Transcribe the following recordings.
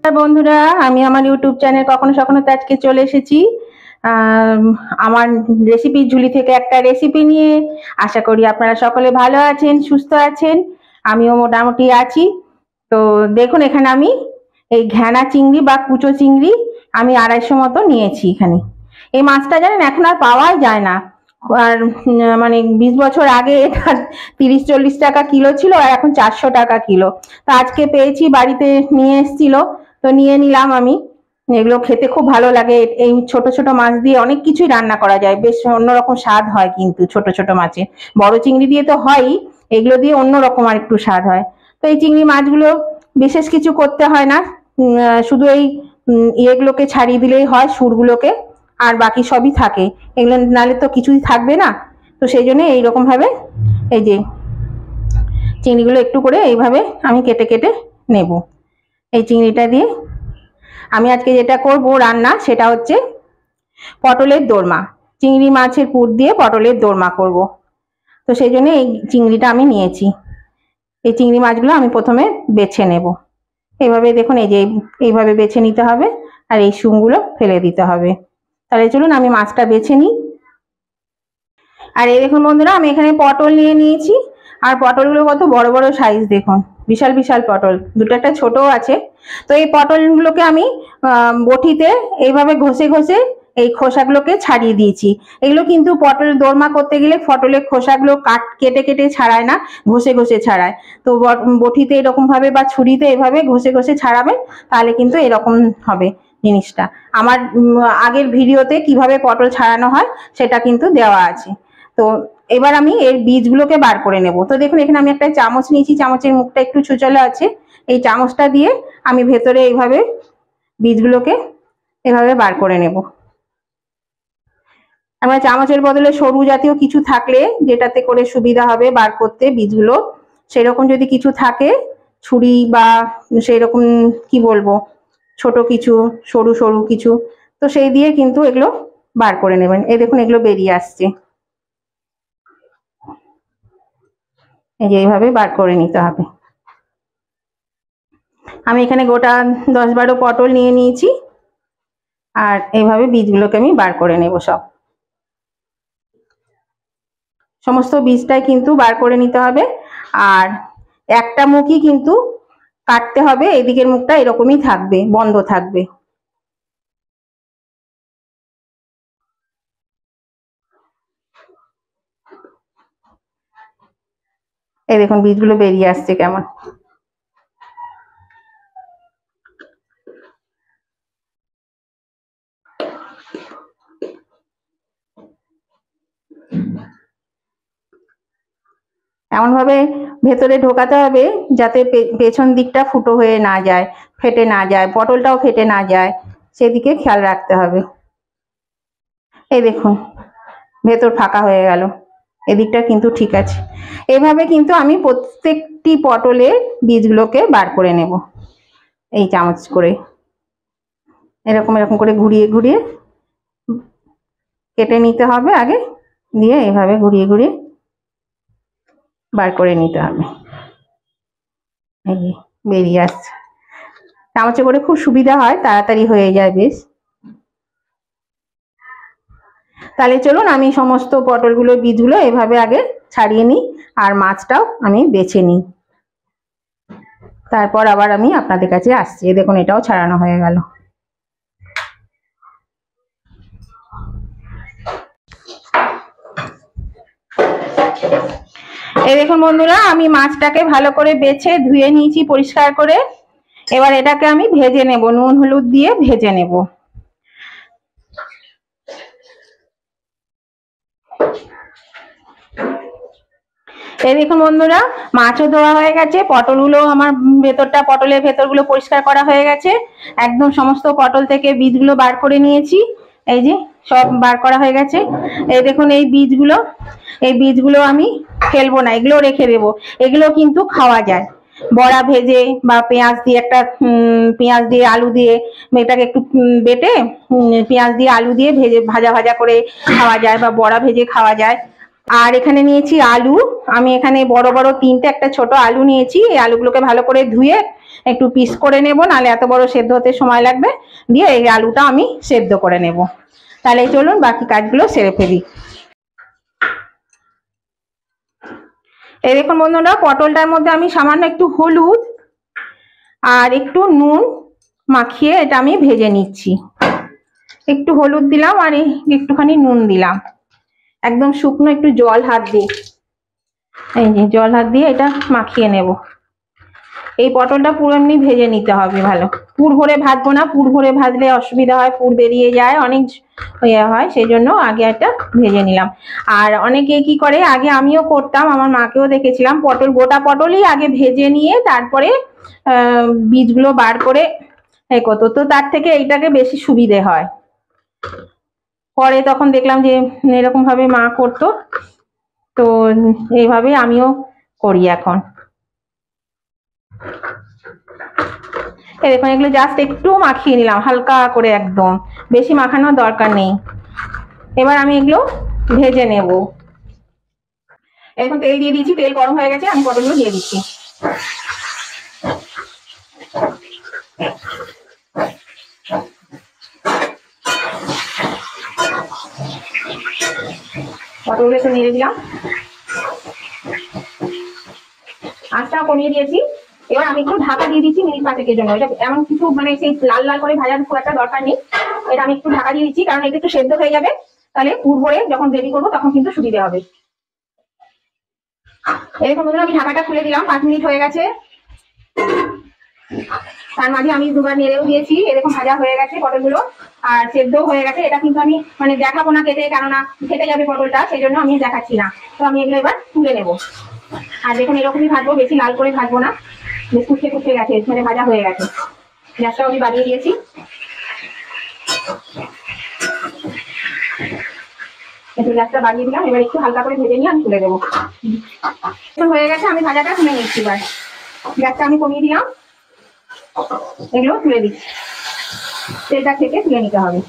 বন্ধুরা, আমি আমার ইউটিউব চ্যানেল কখনো সখনোতে আজকে চলে এসেছি আমার রেসিপির ঝুলি থেকে একটা রেসিপি নিয়ে। আশা করি আপনারা সকলে ভালো আছেন, সুস্থ আছেন, আমিও মোটামুটি আছি। তো দেখুন, এখানে আমি এই ঘ্যানা চিংড়ি বা কুচো চিংড়ি আমি 250 মতো নিয়েছি। এখানে এই মাছটা জানেন এখন আর পাওয়াই যায় না। আর মানে 20 বছর আগে এটা 30-40 টাকা কিলো ছিল, আর এখন 400 টাকা কিলো। তো আজকে পেয়েছি, বাড়িতে নিয়ে এসেছিল, তো নিয়ে নিলাম আমি। এগুলো খেতে খুব ভালো লাগে। এই ছোট ছোট মাছ দিয়ে অনেক কিছুই রান্না করা যায়, বেশ অন্যরকম স্বাদ হয়। কিন্তু ছোট ছোট মাছে, বড় চিংড়ি দিয়ে তো হয়ই, এগুলো দিয়ে অন্যরকম আর একটু স্বাদ হয়। তো এই চিংড়ি মাছগুলো বিশেষ কিছু করতে হয় না, শুধু এই ইয়েগুলোকে ছাড়িয়ে দিলেই হয়, সুরগুলোকে, আর বাকি সবই থাকে। এগুলো নালে তো কিছুই থাকবে না। তো সেই জন্য এইরকম ভাবে এই যে চিংড়িগুলো একটু করে এইভাবে আমি কেটে কেটে নেব। এই চিংড়িটা দিয়ে আমি আজকে যেটা করব রান্না, সেটা হচ্ছে পটলের দোরমা। চিংড়ি মাছের পুর দিয়ে পটলের দোরমা করব। তো সেই জন্য এই চিংড়িটা আমি নিয়েছি। এই চিংড়ি মাছগুলো আমি প্রথমে বেছে নেব। এইভাবে দেখুন, এই যে এইভাবে বেছে নিতে হবে, আর এই শুংগুলো ফেলে দিতে হবে। তাহলে চলুন আমি মাছটা বেছে নিই। আর এই দেখুন বন্ধুরা, আমি এখানে পটল নিয়ে নিয়েছি। আর পটলগুলো কত বড় বড় সাইজ, দেখুন বিশাল বিশাল পটল, দুটো একটা ছোট আছে। তো এই পটলগুলোকে আমি বটিতে এইভাবে ঘষে ঘষে এই খোসাগুলোকে ছাড়িয়ে দিয়েছি। এগুলো কিন্তু পটল দোরমা করতে গেলে পটলের খোসাগুলো কেটে কেটে ছাড়ায় না, ঘষে ঘষে ছাড়ায়। তো বটিতে এরকম ভাবে বা ছুরিতে এভাবে ঘষে ঘষে ছাড়াবেন, তাহলে কিন্তু এরকম হবে জিনিসটা। আমার আগের ভিডিওতে কিভাবে পটল ছাড়ানো হয় সেটা কিন্তু দেওয়া আছে। তো এবার আমি এর বীজগুলোকে বার করে নেব। তো দেখুন, এখানে আমি একটা চামচ নিয়েছি, চামচের মুখটা একটু ছুঁচলো আছে। এই চামচটা দিয়ে আমি ভেতরে এইভাবে বীজগুলোকে এভাবে বার করে নেব। আমরা চামচের বদলে সরু জাতীয় কিছু থাকলে, যেটাতে করে সুবিধা হবে বার করতে বীজগুলো, সেরকম যদি কিছু থাকে, ছুরি বা সেই রকম কি বলবো, ছোট কিছু সরু সরু কিছু, তো সেই দিয়ে কিন্তু এগুলো বার করে নেবেন। এই দেখুন, এগুলো বেরিয়ে আসছে। এই যে এইভাবে বার করে নিতে হবে। আমি এখানে গোটা 10-12 পটল নিয়ে নিয়েছি, আর এইভাবে বীজগুলোকে আমি বার করে নেব। সমস্ত বীজটাই কিন্তু বার করে নিতে হবে। আর একটা মুখই কিন্তু কাটতে হবে, এদিকের মুখটা এরকমই থাকবে, বন্ধ থাকবে। এই দেখুন, বীজগুলো বেরিয়ে আসছে কেমন। এমন ভাবে ভেতরে ঢোকাতে হবে যাতে পেছন দিকটা ফুটো হয়ে না যায়, ফেটে না যায়, পটলটাও ফেটে না যায়, সেদিকে খেয়াল রাখতে হবে। এই দেখুন, ভেতর ফাঁকা হয়ে গেল, এদিকটা কিন্তু ঠিক আছে। এভাবে কিন্তু আমি প্রত্যেকটি পটলের বীজগুলোকে বার করে নেব। এই চামচ করে এরকম এরকম করে ঘুরিয়ে ঘুরিয়ে কেটে নিতে হবে আগে, দিয়ে এইভাবে ঘুরিয়ে ঘুরিয়ে বার করে নিতে হবে। এই বেরিয়ে আসছে, চামচে করে খুব সুবিধা হয়, তাড়াতাড়ি হয়ে যায় বেশ। তাহলে চলুন আমি সমস্ত পটলগুলোর বীজগুলো এভাবে আগে ছাড়িয়ে নিই, আর মাছটাও আমি বেছে নিই, তারপর আবার আমি আপনাদের কাছে আসছি। দেখুন, এটাও ছাড়ানো হয়ে গেল। এই দেখুন বন্ধুরা, আমি মাছটাকে ভালো করে বেছে ধুয়ে নিয়েছি পরিষ্কার করে। এবার এটাকে আমি ভেজে নেব, নুন হলুদ দিয়ে ভেজে নেব। এই দেখুন বন্ধুরা, মাছও ধোয়া হয়ে গেছে, পটলগুলো আমার পটলের ভেতরগুলো পরিষ্কার করা হয়ে গেছে। একদম সমস্ত পটল থেকে বীজগুলো বার করে নিয়েছি। এই যে সব বার করা হয়ে গেছে। এই দেখুন, এই বীজগুলো আমি ফেলবো না, এগুলো রেখে দেবো। এগুলো কিন্তু খাওয়া যায়, বড়া ভেজে বা পেঁয়াজ দিয়ে পেঁয়াজ দিয়ে আলু দিয়ে এটাকে একটু বেটে পেঁয়াজ দিয়ে আলু দিয়ে ভেজে ভাজা ভাজা করে খাওয়া যায়, বা বড়া ভেজে খাওয়া যায়। আর এখানে নিয়েছি আলু। আমি এখানে বড় বড় 3টে, একটা ছোট আলু নিয়েছি। এই আলুগুলোকে ভালো করে ধুয়ে একটু পিস করে নেব, নাহলে এত বড় সেদ্ধ হতে সময় লাগবে। দিয়ে এই আলুটা আমি সেদ্ধ করে নেব। তাহলে চলুন বাকি কাজগুলো সেরে ফেলি। এই দেখুন বন্ধুরা, পটলটার মধ্যে আমি সামান্য একটু হলুদ আর একটু নুন মাখিয়ে এটা আমি ভেজে নিচ্ছি। একটু হলুদ দিলাম আর একটুখানি নুন দিলাম, একদম শুকনো একটু জল হাত দিয়ে, এই যে জল হাত দিয়ে এটা মাখিয়ে নেব। এই পটলটা পুরো এমনি ভেজে নিতে হবে ভালো, পুর ভরে ভাজবো না, পুর ভরে ভাজলে অসুবিধা হয়, পুর বেরিয়ে যায়, অনেক ইয়ে হয়, সেই জন্য আগে একটা ভেজে নিলাম। আর অনেকে কি করে, আগে আমিও করতাম, আমার মাকেও দেখেছিলাম, পটল গোটা পটলই আগে ভেজে নিয়ে তারপরে বীজগুলো বার করে এ করতো, তো তার থেকে এইটাকে বেশি সুবিধে হয়। পরে তখন দেখলাম যে এরকম ভাবে মা করতো, তো এইভাবে আমিও করি এখন। এই দেখুন এগুলো জাস্ট একটু মাখিয়ে নিলাম হালকা করে, একদম বেশি মাখানোর দরকার নেই। এবার আমি এগুলো ভেজে নেব। এখন তেল দিয়ে দিচ্ছি, তেল গরম হয়ে গেছে, আমি পটলগুলো দিয়ে দিচ্ছি। পটলগুলো একটু নেড়ে দিলাম, আঁচটা কমিয়ে দিয়েছি। এবার আমি একটু ঢাকা দিয়ে দিচ্ছি মিনিট 5-এর জন্য। এটা এমন কিছু মানে সেই লাল লাল করে ভাজার খুব একটা দরকার নেই, এটা আমি একটু ঢাকা দিয়ে দিচ্ছি, কারণ এটা একটু সেদ্ধ হয়ে যাবে, তাহলে পুর ভরে যখন গ্রেভি করবো তখন কিন্তু সুবিধা হবে। এরকম বন্ধুরা আমি ঢাকাটা খুলে দিলাম, 5 মিনিট হয়ে গেছে। তার মাঝে আমি দুবার নেড়েও দিয়েছি, এরকম ভাজা হয়ে গেছে পটলগুলো আর সেদ্ধ হয়ে গেছে। এটা কিন্তু আমি মানে দেখাবো না কেটে, কেননা ফেটে যাবে পটলটা, সেই জন্য আমি দেখাচ্ছি না। তো আমি এগুলো এবার তুলে নেব। আর দেখুন এরকমই ভাজবো, বেশি লাল করে ভাজবো না, বেশ কুচকে কুচকে গেছে, মানে ভাজা হয়ে গেছে। গ্যাসটাও আমি বাড়িয়ে দিয়েছি। একটু গ্যাসটা বাড়িয়ে দিলাম, এবার একটু হালকা করে ভেজে নিয়ে আমি তুলে দেবো। হয়ে গেছে, আমি ভাজাটা তুলে নিচ্ছি। এবার গ্যাসটা আমি কমিয়ে দিলাম, এগুলো তুলে দিচ্ছি, তেলটা থেকে তুলে নিতে হবে।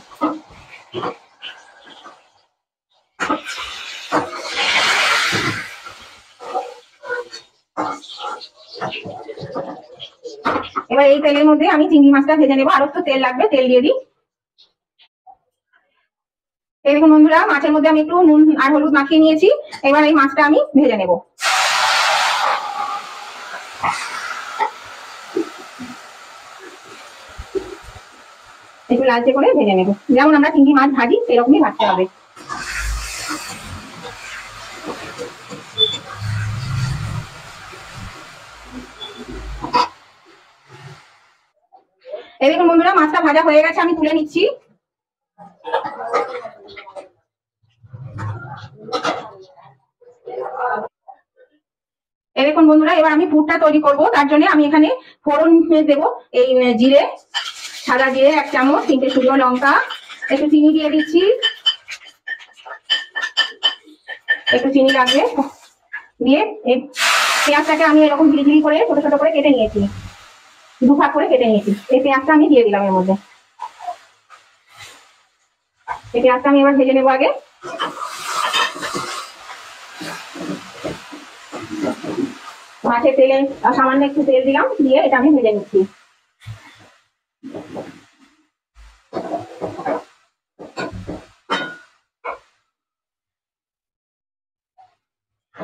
এবার এই তেলের মধ্যে আমি চিংড়ি মাছটা ভেজে নেবো, আরো একটু তেল লাগবে, তেল দিয়ে দিই। এই দেখুন বন্ধুরা, মাছের মধ্যে আমি একটু নুন আর হলুদ মাখিয়ে নিয়েছি, এবার এই মাছটা আমি ভেজে নেব। একটু লালচে করে ভেজে নেব, যেমন আমরা চিংড়ি মাছ ভাজি সেরকমই ভাজতে হবে। এই দেখুন বন্ধুরা, মাছটা ভাজা হয়ে গেছে, আমি তুলে নিচ্ছি। এই দেখুন বন্ধুরা, এবার আমি পুরটা তৈরি করব, তার জন্য আমি এখানে ফোড়ন দেব। এই জিরে, সাদা জিরে 1 চামচ, 3টে শুকনো লঙ্কা, একটু চিনি দিয়ে দিচ্ছি, একটু চিনি লাগবে। দিয়ে এই পেঁয়াজটাকে আমি এরকম ঝিরি ঝিরি করে ছোট ছোট করে কেটে নিয়েছি, 2 ভাগ করে কেটে নিয়েছি। এই পেঁয়াজটা আমি দিয়ে দিলাম এর মধ্যে। এই পেঁয়াজটা আমি এবার ভেজে নেবো আগে। মাছের তেলে সামান্য একটু তেল দিলাম, দিয়ে এটা আমি ভেজে নিচ্ছি।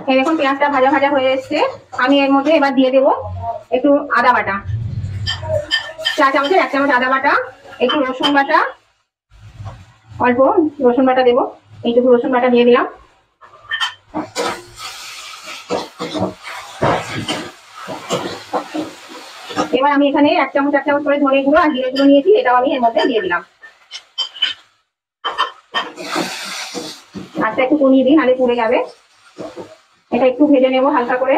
এই দেখুন পেঁয়াজটা ভাজা ভাজা হয়ে এসছে, আমি এর মধ্যে এবার দিয়ে দেবো একটু আদা বাটা, 4 চামচের 1 চামচ আদা বাটা, একটু রসুন বাটা, অল্প রসুন বাটা দেবো, এইটুকু রসুন বাটা দিয়ে দিলাম। এবার আমি এখানে 1 চামচ করে ধনে গুঁড়ো আর জিরে গুঁড়ো নিয়েছি, এটাও আমি এর মধ্যে দিয়ে দিলাম। আচ্ছা একটু কমিয়ে দিন, নাহলে পুড়ে যাবে। এটা একটু ভেজে নেবো হালকা করে।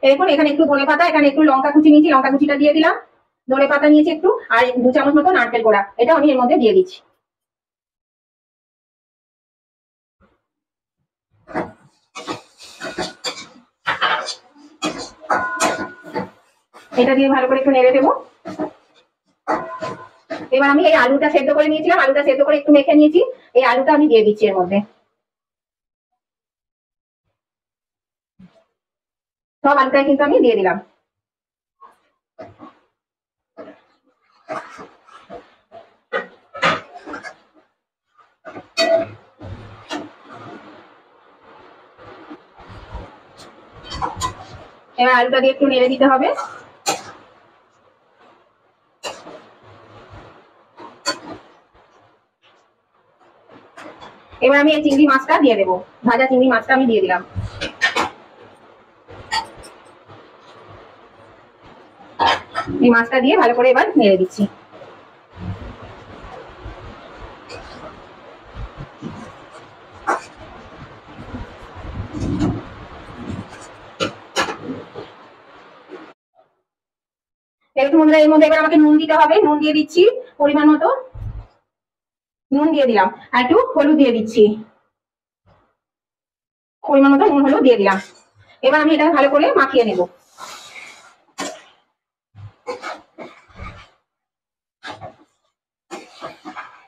এরপর এখানে একটু ধনে পাতা, এখানে একটু লঙ্কা কুচি নিয়েছি, লঙ্কা কুচিটা দিয়ে দিলাম, ধনে পাতা নিয়েছি একটু, আর 2 চামচ মতো নারকেল কোড়া, এটা আমি এর মধ্যে দিয়ে দিচ্ছি। এটা দিয়ে ভালো করে একটু নেড়ে দেবো। এবার আমি এই আলুটা সেদ্ধ করে নিয়েছিলাম, আলুটা সেদ্ধ করে একটু মেখে নিয়েছি, এই আলুটা আমি দিয়ে দিচ্ছি এর মধ্যে। সব আলুটাই কিন্তু আমি দিয়ে দিলাম। এবার আলুটা দিয়ে একটু নেড়ে দিতে হবে। এবার আমি এই চিংড়ি মাছটা দিয়ে দেবো, ভাজা চিংড়ি মাছটা আমি দিয়ে দিলাম। এই মাছটা দিয়ে ভালো করে এবার নেড়ে দিচ্ছি। একটু বন্ধুরা এর মধ্যে এবার আমাকে নুন দিতে হবে, নুন দিয়ে দিচ্ছি পরিমাণ মতো, নুন দিয়ে দিলাম, আর একটু হলুদ দিয়ে দিচ্ছি, পরিমাণ মতো নুন হলুদ দিয়ে দিলাম। এবার আমি এটা ভালো করে মাখিয়ে নেব।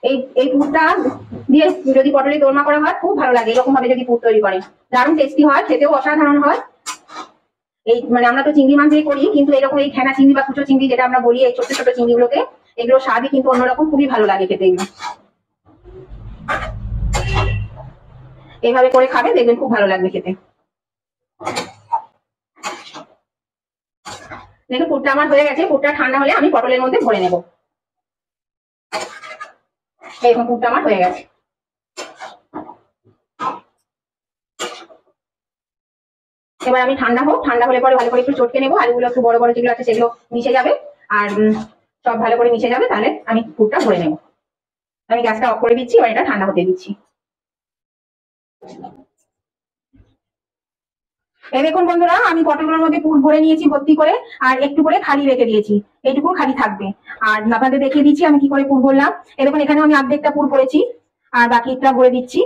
এই এই পুরটা দিয়ে যদি পটলের দোরমা করা হয় খুব ভালো লাগে, এরকম ভাবে যদি পুর তৈরি করে দারুণ টেস্টি হয়, খেতেও অসাধারণ হয়। এই মানে আমরা তো চিংড়ি মাছ দিয়ে করি, কিন্তু এরকম এই খেনা চিংড়ি বা কুচো চিংড়ি যেটা আমরা বলি, এই ছোট ছোট চিংড়িগুলোকে, এগুলো স্বাদই কিন্তু অন্যরকম, খুবই ভালো লাগে খেতে। এগুলো এইভাবে করে খাবে, দেখবেন খুব ভালো লাগবে খেতে। দেখুন পুরটা আমার হয়ে গেছে, পুরটা ঠান্ডা হলে আমি পটলের মধ্যে ভরে নেব। এইরকম পুরটা আমার হয়ে গেছে। এবার আমি ঠান্ডা হোক, ঠান্ডা হলে পরে ভালো করে একটু চটকে নেবো, আলুগুলো একটু বড় বড় যেগুলো আছে সেগুলো মিশে যাবে, আর সব ভালো করে মিশে যাবে, তাহলে আমি পুরটা ভরে নেব। আমি গ্যাসটা অফ করে দিচ্ছি, এবার এটা ঠান্ডা হতে দিচ্ছি। এই দেখুন বন্ধুরা, আমি পটলগুলোর মধ্যে পুর ভরে নিয়েছি ভর্তি করে, আর একটু করে খালি রেখে দিয়েছি, এইটুকু খালি থাকবে। আর আপনাদের দেখিয়ে দিচ্ছি আমি কি করে পুর ভরলাম। এই দেখুন এখানে আমি অর্ধেকটা পুর ভরেছি, আর বাকিটা ভরে দিচ্ছি।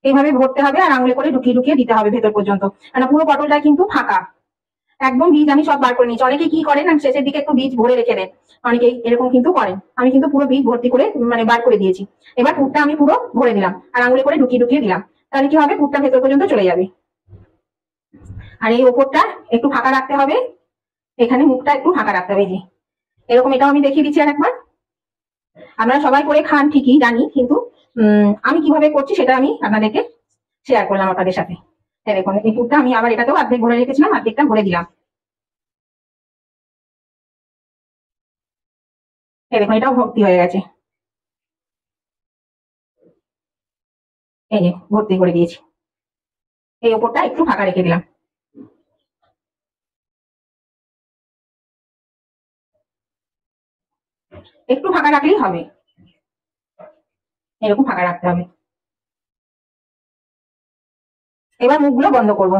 এইভাবে ভরতে হবে, আর আঙুলে করে ঢুকিয়ে ঢুকিয়ে দিতে হবে ভেতর পর্যন্ত, কারণ পুরো পটলটা কিন্তু ফাঁকা, একদম বীজ আমি সব বার করে নিয়েছি। অনেকে কি করেন শেষের দিকে একটু বীজ ভরে রেখে দেন, অনেকেই এরকম কিন্তু করেন, আমি কিন্তু পুরো বীজ ভর্তি করে মানে বার করে দিয়েছি। এবার পুরটা আমি পুরো ভরে দিলাম, আর আঙুলে করে ঢুকিয়ে ঢুকিয়ে দিলাম, তাহলে কি হবে, পুরটা ভেতর পর্যন্ত চলে যাবে। আর এই ওপরটা একটু ফাঁকা রাখতে হবে, এখানে মুখটা একটু ফাঁকা রাখতে হবে। যে এরকম, এটাও আমি দেখিয়ে দিচ্ছি আর একবার। আপনারা সবাই করে খান ঠিকই জানি, কিন্তু আমি কিভাবে করছি সেটা আমি আপনাদেরকে শেয়ার করলাম আপনাদের সাথে। দেখুন এই পুরটা আমি আবার এটাতেও অর্ধেক ভরে রেখেছিলাম, অর্ধেকটা ভরে দিলাম। দেখুন এটাও ভর্তি হয়ে গেছে, এই যে ভর্তি করে দিয়েছি। এই ওপরটা একটু ফাঁকা রেখে দিলাম, একটু ফাঁকা রাখলেই হবে, এরকম ফাঁকা রাখতে হবে। এবার মুখগুলো বন্ধ করবো।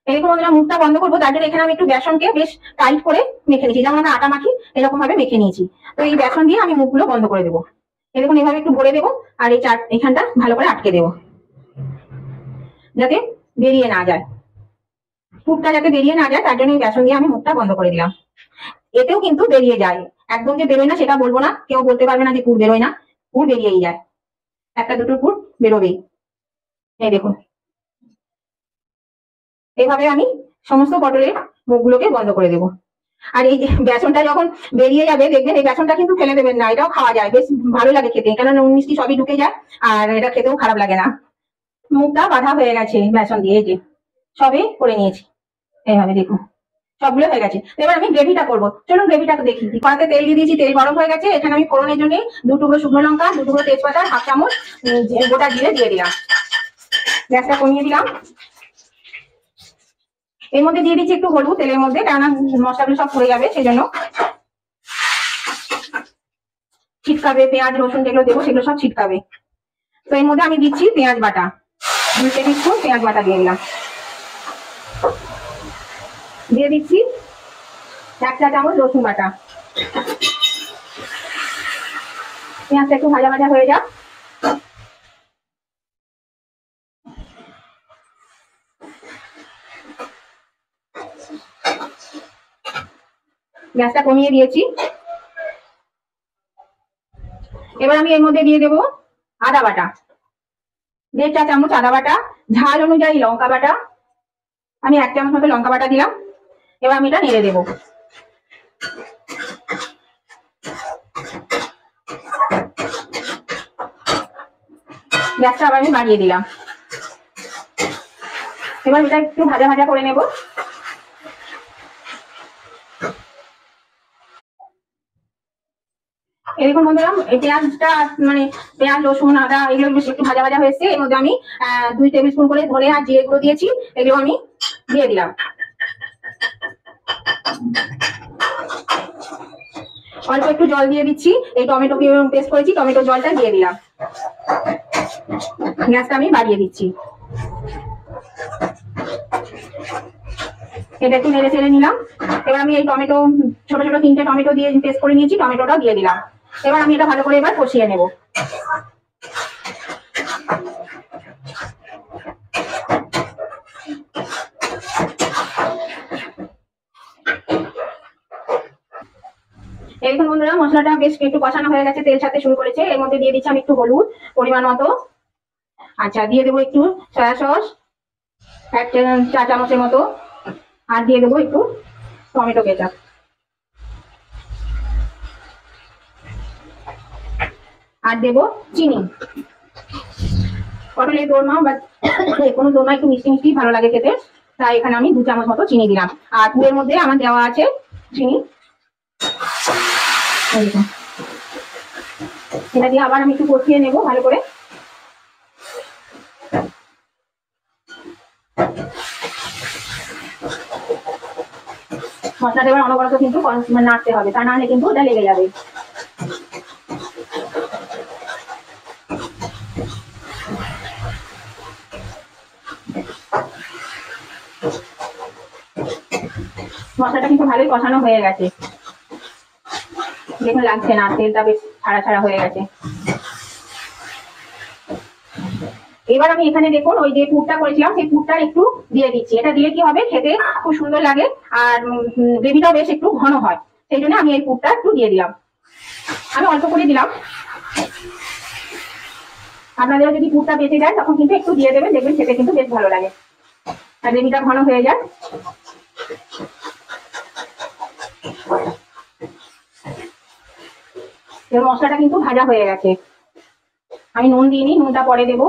এরকম বন্ধুরা মুখটা বন্ধ করবো, তার জন্য এখানে আমি একটু বেসনকে বেশ টাইট করে মেখে নিয়েছি, যেমন আমরা আটা মাখি এরকম ভাবে মেখে নিয়েছি। তো এই বেসন দিয়ে আমি মুখগুলো বন্ধ করে দেবো। এরকম এভাবে একটু ভরে দেবো, আর এই এখানটা ভালো করে আটকে দেবো, যাতে বেরিয়ে না যায়, পুরটা যাতে বেরিয়ে না যায়, তার জন্য এই বেসন দিয়ে আমি মুখটা বন্ধ করে দিলাম। এতেও কিন্তু বেরিয়ে যায়, একদম যে বেরোয় না সেটা বলবো না, কেউ বলতে পারবে না যে পুর বেরোয় না, পুর বেরিয়েই যায়, একটা দুটো পুর বেরোবেই। এই দেখুন এইভাবে আমি সমস্ত পটলের মুখগুলোকে বন্ধ করে দেবো। আর এই যে বেসনটা যখন বেরিয়ে যাবে দেখবেন, এই বেসনটা কিন্তু ফেলে দেবেন না, এটাও খাওয়া যায়, বেশ ভালো লাগে খেতে, কেন নুন মিষ্টি সবই ঢুকে যায়, আর এটা খেতেও খারাপ লাগে না। মুখটা বাঁধা হয়ে গেছে বেসন দিয়ে, এই যে সবই করে নিয়েছি এইভাবে, দেখুন সবগুলো হয়ে গেছে। এবার আমি গ্রেভিটা করবো, চলুন গ্রেভিটা দেখি। কড়াতে তেল দিয়ে দিয়েছি, তেল গরম হয়ে গেছে, এখানে আমি ফোড়নের জন্য 2 টুকরো শুকনো লঙ্কা, 2 টুকরো তেজপাতা, 1/2 চামচ গোটা জিরে দিয়ে দিলাম। গ্যাসটা কমিয়ে দিলাম। এর মধ্যে দিয়ে দিচ্ছি একটু হলুদ তেলের মধ্যে, কেননা মশলাগুলো সব পড়ে যাবে সেই জন্য। ছিটকাবে, পেঁয়াজ রসুন যেগুলো দেবো সেগুলো সব ছিটকাবে। তো এর মধ্যে আমি দিচ্ছি পেঁয়াজ বাটা, 2 টেবিল স্পুন পেঁয়াজ বাটা দিয়ে দিলাম। দিয়ে দিচ্ছি 1 চা চামচ রসুন বাটা। পেঁয়াজটা একটু ভাজা ভাজা হয়ে যাক। গ্যাসটা কমিয়ে দিয়েছি। এবার আমি এর মধ্যে দিয়ে দেবো আদা বাটা, 1.5 চা চামচ আদা বাটা, ঝাল অনুযায়ী লঙ্কা বাটা, আমি 1 চামচ মতো লঙ্কা বাটা দিলাম। এবার আমি এটা নেড়ে দেবো। গ্যাসটা আবার আমি বাড়িয়ে দিলাম। এবার এটা একটু ভাজা ভাজা করে নেব। এই দেখুন বন্ধুরা, এই পেঁয়াজটা মানে পেঁয়াজ রসুন আদা এগুলো বেশ একটু ভাজা ভাজা হয়েছে। এর মধ্যে আমি 2 টেবিল স্পুন করে ধনে আর জিরে গুঁড়ো দিয়েছি, এগুলো আমি দিয়ে দিলাম। অল্প একটু জল দিয়ে দিচ্ছি, এই টমেটো পেস্ট করেছি টমেটো জলটা দিয়ে দিলাম। গ্যাসটা আমি বাড়িয়ে দিচ্ছি। এটা একটু নেড়ে চেড়ে নিলাম। এবার আমি এই টমেটো ছোট ছোট 3টে টমেটো দিয়ে পেস্ট করে নিয়েছি, টমেটোটা দিয়ে দিলাম। এবার আমি এটা ভালো করে এবার কষিয়ে নেব। এই দেখুন বন্ধুরা, মশলাটা বেশ একটু কষানো হয়ে গেছে, তেল ছাড়তে শুরু করেছে। এর মধ্যে দিয়ে দিচ্ছি আমি একটু হলুদ পরিমাণ মতো, আচ্ছা দিয়ে দেবো একটু সয়া সস 1 চা চামচের মতো, আর দিয়ে দেবো একটু টমেটো কেচাপ, আর দেবো চিনি। পটলের দোরমা বা কোনো দোরমা একটু মিষ্টি মিষ্টি ভালো লাগে খেতে, তাই এখানে আমি 2 চামচ মতো চিনি দিলাম। আর পুরের মধ্যে আমার দেওয়া আছে চিনি। এটা দিয়ে আবার আমি একটু কষিয়ে নেবো ভালো করে। মশলাটা এবার অনবরত কিন্তু নাড়তে হবে, তা নাহলে কিন্তু ওটা লেগে যাবে। মশলাটা কিন্তু ভালোই কষানো হয়ে গেছে, দেখুন লাগছে না, তেলটা বেশ ছাড়া ছাড়া হয়ে গেছে। এবার আমি এখানে দেখুন ওই যে পুরটা করেছিলাম সেই পুরটা একটু দিয়ে দিচ্ছি। এটা দিলে কি হবে, খেতে খুব সুন্দর লাগে আর গ্রেভিটাও বেশ একটু ঘন হয়, সেই জন্য আমি এই পুরটা একটু দিয়ে দিলাম। আমি অল্প করে দিলাম, আপনাদের যদি পুরটা বেঁচে যায় তখন কিন্তু একটু দিয়ে দেবেন, দেখবেন খেতে কিন্তু বেশ ভালো লাগে আর গ্রেভিটা ঘন হয়ে যায়। মশলাটা কিন্তু ভাজা হয়ে গেছে। আমি নুন দিইনি, নুনটা পরে দেবো,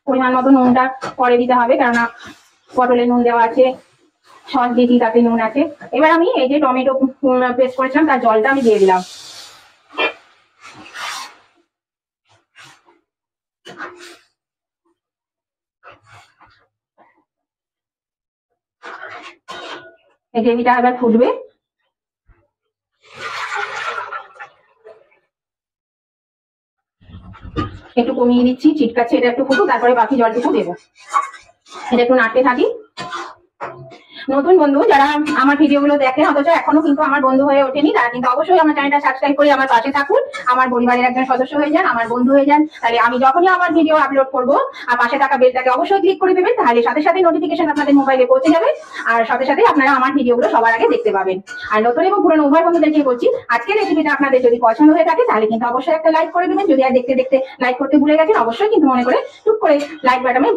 পরিমাণ মতো নুনটা পরে দিতে হবে, কেননা পটলে নুন দেওয়া আছে, সস দিয়েছি তাতে নুন আছে। এবার আমি এই যে টমেটো পেস্ট করেছিলাম তার জলটা আমি দিয়ে দিলাম। এই গ্রেভিটা এবার ফুটবে। একটু কমিয়ে দিচ্ছি, চিটকাচ্ছে, এটা একটু ফুটুক, তারপরে বাকি জলটুকু দেবো। এটা একটু নাড়তে থাকি। নতুন বন্ধু যারা আমার ভিডিওগুলো দেখেন অথচ এখনো কিন্তু আমার বন্ধু হয়ে ওঠেনি, তারা কিন্তু অবশ্যই আমার চ্যানেলটা সাবস্ক্রাইব করে আমার পাশে থাকুন, আমার পরিবারের একজন সদস্য হয়ে যান, আমার বন্ধু হয়ে যান। তাহলে আমি যখনই আমার ভিডিও আপলোড করবো আর পাশে থাকা বেলটাকে অবশ্যই ক্লিক করে দেবেন, তাহলে সাথে সাথে নোটিফিকেশন আপনাদের মোবাইলে পৌঁছে যাবে আর সাথে সাথে আপনারা আমার ভিডিওগুলো সবার আগে দেখতে পাবেন। আর নতুন এবং পুরনো উভয় বন্ধুদেরকে বলছি, আজকের রেসিপিটা আপনাদের যদি পছন্দ হয়ে থাকে তাহলে কিন্তু অবশ্যই একটা লাইক করে দেবেন। যদি আর দেখতে দেখতে লাইক করতে ভুলে গেছেন, অবশ্যই কিন্তু মনে করে টুক করে লাইক বাটনে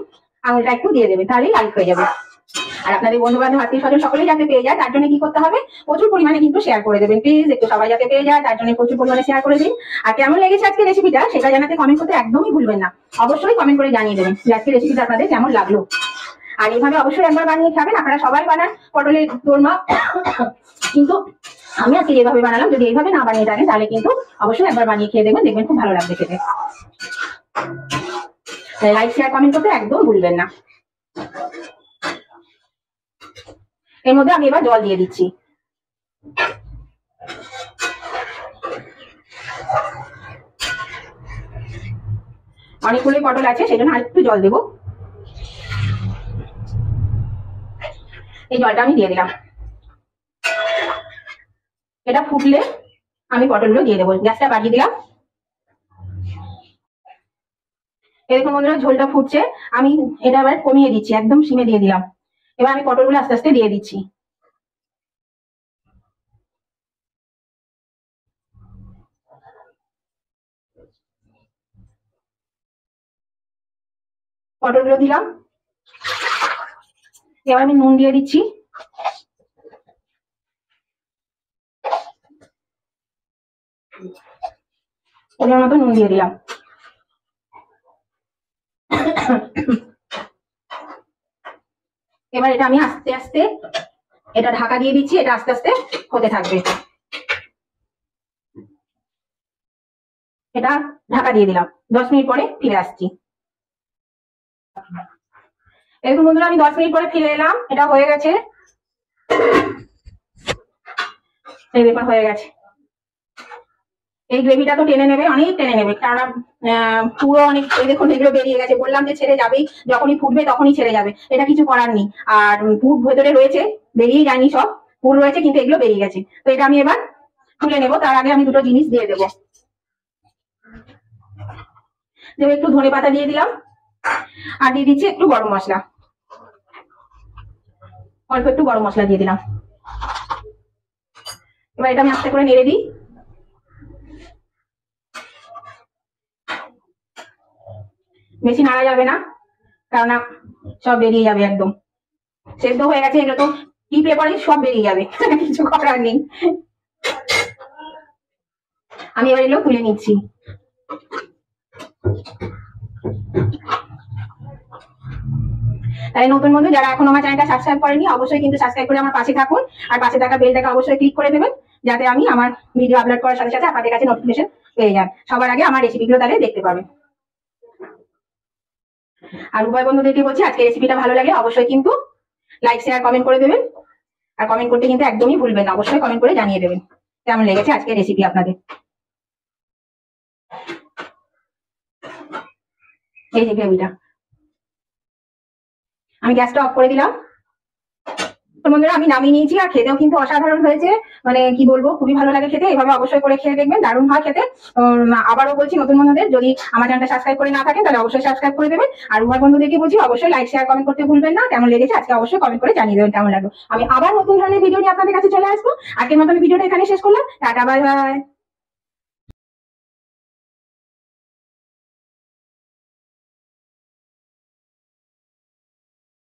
আঙুলটা একটু দিয়ে দেবেন, তাহলেই লাইক হয়ে যাবে। আর আপনাদের বন্ধু বান্ধব আত্মীয় স্বজন সকলেই যাতে পেয়ে যায় তার জন্য কি করতে হবে, প্রচুর পরিমাণে কিন্তু শেয়ার করে দেবেন প্লিজ, একটু সবাই যাতে পেয়ে যায় তার জন্য প্রচুর পরিমাণে শেয়ার করে দিন। আর কেমন লেগেছে আজকে রেসিপিটা সেটা জানাতে কমেন্ট করতে একদমই ভুলবেন না, অবশ্যই কমেন্ট করে জানিয়ে দেবেন যে আজকে রেসিপিটা আপনাদের কেমন লাগলো। আর এইভাবে অবশ্যই একবার বানিয়ে খাবেন, আপনারা সবাই বানান পটলের দোরমা, কিন্তু আমি আজকে যেভাবে বানালাম যদি এইভাবে না বানিয়ে থাকেন তাহলে কিন্তু অবশ্যই একবার বানিয়ে খেয়ে দেখবেন, দেখবেন খুব ভালো লাগবে খেতে। লাইক শেয়ার কমেন্ট করতে একদম ভুলবেন না। এর মধ্যে আমি এবার জল দিয়ে দিচ্ছি। অনেকগুলো পটল আছে সেজন্য আর একটু জল দেবো। এই জলটা আমি দিয়ে দিলাম। এটা ফুটলে আমি পটলগুলো দিয়ে দেবো। গ্যাসটা বাড়িয়ে দিলাম। এরকম বন্ধুরা ঝোলটা ফুটছে, আমি এটা এবার কমিয়ে দিচ্ছি, একদম সিমে দিয়ে দিলাম। এবার আমি পটলগুলো আস্তে আস্তে দিয়ে দিচ্ছি। পটলগুলো দিলাম। এবার আমি নুন দিয়ে দিচ্ছি। পরিমাণ মতো নুন দিয়ে দিলাম। এবার এটা আমি আস্তে আস্তে এটা ঢাকা দিয়ে দিচ্ছি, এটা আস্তে আস্তে হতে থাকবে। এটা ঢাকা দিয়ে দিলাম, 10 মিনিট পরে ফিরে আসছি। এরকম বন্ধুরা আমি 10 মিনিট পরে ফিরে এলাম, এটা হয়ে গেছে। এই দেখুন হয়ে গেছে। এই গ্রেভিটা তো টেনে নেবে, অনেক টেনে নেবে, কারণ পুরো অনেক, এই দেখুন এগুলো বেরিয়ে গেছে। বললাম যে ছেড়ে যাবেই, যখনই ফুটবে তখনই ছেড়ে যাবে, এটা কিছু করার নেই। আর পুর ভেতরে রয়েছে, বেরিয়ে যায়নি, সব পুর রয়েছে কিন্তু এগুলো বেরিয়ে গেছে। তো এটা আমি এবার তুলে নেবো। তার আগে আমি দুটো জিনিস দিয়ে দেবো। একটু ধনে পাতা দিয়ে দিলাম, আর দিয়ে দিচ্ছি একটু গরম মশলা, অল্প একটু গরম মশলা দিয়ে দিলাম। এবার এটা আমি আস্তে করে নেড়ে দিই। বেশি নাড়া যাবে না, কারণ সব বেরিয়ে যাবে, একদম সেদ্ধ হয়ে গেছে। এগুলো তো টিপলে পরে সব বেরিয়ে যাবে, কিছু করার নেই। আমি এবার এগুলো তুলে নিচ্ছি। তাই নতুন বন্ধু যারা এখন আমার চ্যানেলটা সাবস্ক্রাইব করেনি, অবশ্যই কিন্তু সাবস্ক্রাইব করে আমার পাশে থাকুন, আর পাশে থাকা বেলটাকে অবশ্যই ক্লিক করে দেবেন, যাতে আমি আমার ভিডিও আপলোড করার সাথে সাথে আপনাদের কাছে নোটিফিকেশন পেয়ে যান, সবার আগে আমার রেসিপিগুলো তাহলে দেখতে পাবেন। আর উভয় বন্ধুদেরকে বলছি, আজকে রেসিপিটা ভালো লাগলে অবশ্যই কিন্তু লাইক শেয়ার কমেন্ট করে দেবেন। আর কমেন্ট করতে কিন্তু একদমই ভুলবেন না, অবশ্যই কমেন্ট করে জানিয়ে দেবেন কেমন লেগেছে আজকের রেসিপি আপনাদের। এই যে গ্রেভিটা, আমি গ্যাসটা অফ করে দিলাম। বন্ধুরা আমি নামিয়ে নিয়েছি, আর খেতেও কিন্তু অসাধারণ হয়েছে, মানে কি বলবো, খুবই ভালো লাগে খেতে। এভাবে অবশ্যই করে খেয়ে দেখবেন, দারুণ হয় খেতে। আবারও বলছি নতুন বন্ধুদের, যদি আমার চ্যানেলটা সাবস্ক্রাইব করে না থাকেন তাহলে অবশ্যই সাবস্ক্রাইব করে দেবেন। আর উভয় বন্ধুদেরকে বলছি অবশ্যই লাইক শেয়ার কমেন্ট করতে ভুলবেন না। কেমন লেগেছে আজকে অবশ্যই কমেন্ট করে জানিয়ে দেবেন কেমন লাগলো। আমি আবার নতুন ধরনের ভিডিও নিয়ে আপনাদের কাছে চলে আসবো। আজকের মতো আমি ভিডিওটা এখানে শেষ করলাম। Tata, bye bye.